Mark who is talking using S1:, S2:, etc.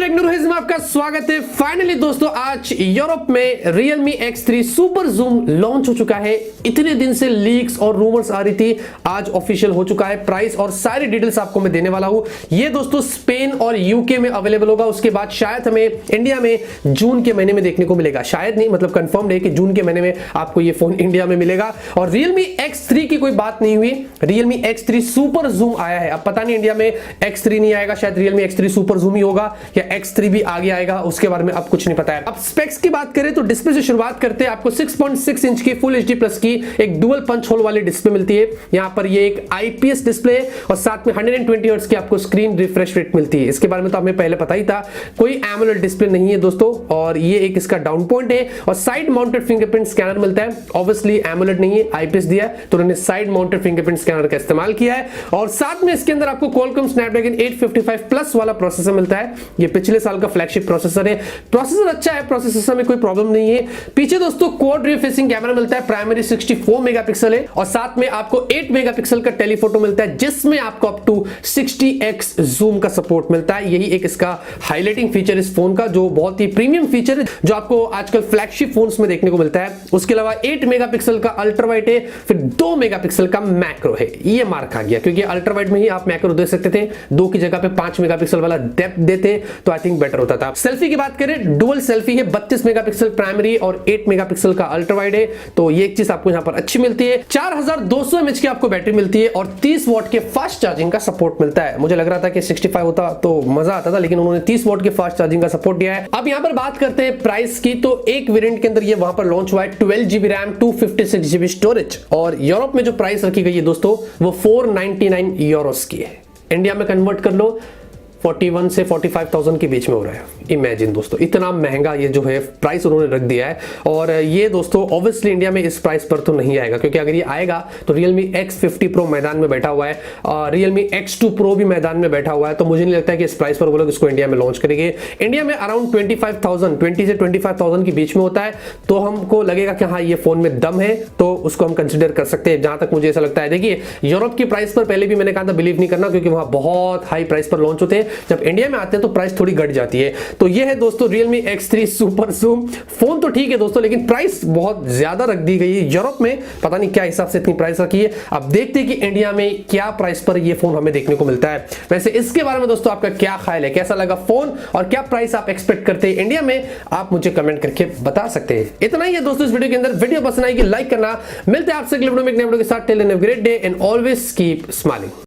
S1: टेक्नोरेविव्यू में आपका स्वागत है। फाइनली दोस्तों आज यूरोप में Realme X3 SuperZoom लॉन्च हो चुका है। इतने दिन से लीक्स और रूमर्स आ रही थी, आज ऑफिशियल हो चुका है। प्राइस और सारी डिटेल्स आपको मैं देने वाला हूं। ये दोस्तों स्पेन और यूके में अवेलेबल होगा, उसके बाद शायद हमें इंडिया में जून के महीने में देखने को मिलेगा। शायद नहीं, मतलब कंफर्म है कि जून के महीने में आपको ये फोन इंडिया में मिलेगा। और Realme X3 की कोई बात नहीं हुई, Realme X3 SuperZoom आया है। अब पता नहीं इंडिया में X3 नहीं आएगा, शायद Realme X3 SuperZoom ही होगा या X3 भी आगे आएगा, उसके बारे में अब कुछ नहीं पता है। अब स्पेक्स की बात करें तो डिस्प्ले से शुरुआत करते हैं। आपको 6.6 इंच की फुल एचडी प्लस की एक डुअल पंच होल वाली डिस्प्ले मिलती है। यहां पर ये एक आईपीएस डिस्प्ले और साथ में 120 हर्ट्ज की आपको स्क्रीन रिफ्रेश रेट मिलती है। इसके बारे में तो हमें पहले पता ही था, कोई एमोलेड डिस्प्ले नहीं है दोस्तों। और ये एक इसका डाउन पॉइंट है। और साइड माउंटेड फिंगरप्रिंट स्कैनर मिलता है। ऑब्वियसली एमोलेड नहीं है, आईपीएस दिया है तो उन्होंने साइड माउंटेड फिंगरप्रिंट स्कैनर का इस्तेमाल किया है। और साथ में इसके अंदर आपको Qualcomm Snapdragon 855 प्लस वाला प्रोसेसर मिलता है। ये पिछले साल का फ्लैगशिप प्रोसेसर है। प्रोसेसर अच्छा है, प्रोसेसर में कोई प्रॉब्लम नहीं है। पीछे दोस्तों क्वाड रियर फेसिंग कैमरा मिलता है, प्राइमरी 64 मेगापिक्सल है और साथ में आपको 8 मेगापिक्सल का टेलीफोटो मिलता है, जिसमें आपको अप टू 60x जूम का सपोर्ट मिलता है। यही एक इसका हाईलाइटिंग फीचर इस फोन का, जो बहुत ही प्रीमियम फीचर है, जो आपको आजकल फ्लैगशिप फोन्स में देखने को मिलता है। उसके अलावा 8 मेगापिक्सल का अल्ट्रा वाइड है, फिर 2 मेगापिक्सल का मैक्रो है। ये मार्क आ गया क्योंकि अल्ट्रा वाइड में ही आप मैक्रो दे सकते थे, 2 की जगह पे 5 मेगापिक्सल वाला डेप्थ देते तो आई थिंक बेटर होता था। सेल्फी की बात करें, डुअल सेल्फी है, 32 मेगापिक्सल प्राइमरी और 8 मेगापिक्सल का अल्ट्रा वाइड है, तो ये एक चीज आपको यहां पर अच्छी मिलती है। 4200 mAh की आपको बैटरी मिलती है और 30 वॉट के फास्ट चार्जिंग का सपोर्ट मिलता है। मुझे लग रहा था कि 65 होता तो मजा आता था, लेकिन उन्होंने 30 वॉट के फास्ट चार्जिंग का सपोर्ट दिया है। अब यहां पर बात करते हैं प्राइस की, तो एक वेरिएंट के अंदर ये वहां पर लॉन्च हुआ है 12GB रैम 256GB स्टोरेज। और यूरोप में जो प्राइस रखी गई है दोस्तों वो 499 यूरोस की है। इंडिया में कन्वर्ट कर लो 41 से 45,000 के बीच में हो रहा है। इमेजिन दोस्तों, इतना महंगा ये जो है प्राइस उन्होंने रख दिया है। और ये दोस्तों ऑब्वियसली इंडिया में इस प्राइस पर तो नहीं आएगा, क्योंकि अगर ये आएगा तो Realme X50 Pro मैदान में बैठा हुआ है और Realme X2 Pro भी मैदान में बैठा हुआ है। तो मुझे नहीं लगता है कि इस प्राइस पर वो लोग इसको इंडिया में लॉन्च करेंगे। इंडिया में अराउंड 20 से 25,000 के बीच में होता है, तो हमको लगेगा कि हाँ ये फोन में दम है, तो उसको हम कंसिडर कर सकते हैं। जहां तक मुझे ऐसा लगता है, देखिए यूरोप की प्राइस पर पहले भी मैंने कहा था बिलीव नहीं करना, क्योंकि वहां बहुत हाई प्राइस पर लॉन्च होते हैं। जब इंडिया में आते हैं तो प्राइस थोड़ी घट जाती है। तो ये है दोस्तों Realme X3 SuperZoom। फोन तो ठीक है दोस्तों, लेकिन प्राइस बहुत ज्यादा रख दी गई है यूरोप में, पता नहीं क्या हिसाब से इतनी प्राइस रखी है। अब देखते हैं कि इंडिया में क्या प्राइस पर ये फोन हमें देखने को मिलता है। वैसे इसके बारे में दोस्तों आपका क्या ख्याल है, कैसा लगा फोन और क्या प्राइस आप एक्सपेक्ट करते हैं इंडिया में, आप मुझे कमेंट करके बता सकते हैं। इतना ही है दोस्तों इस वीडियो के अंदर। वीडियो पसंद आएगी लाइक करना। मिलते हैं आपसे अगले वीडियो में एक नए वीडियो के साथ। Till then have a great day and always keep smiling.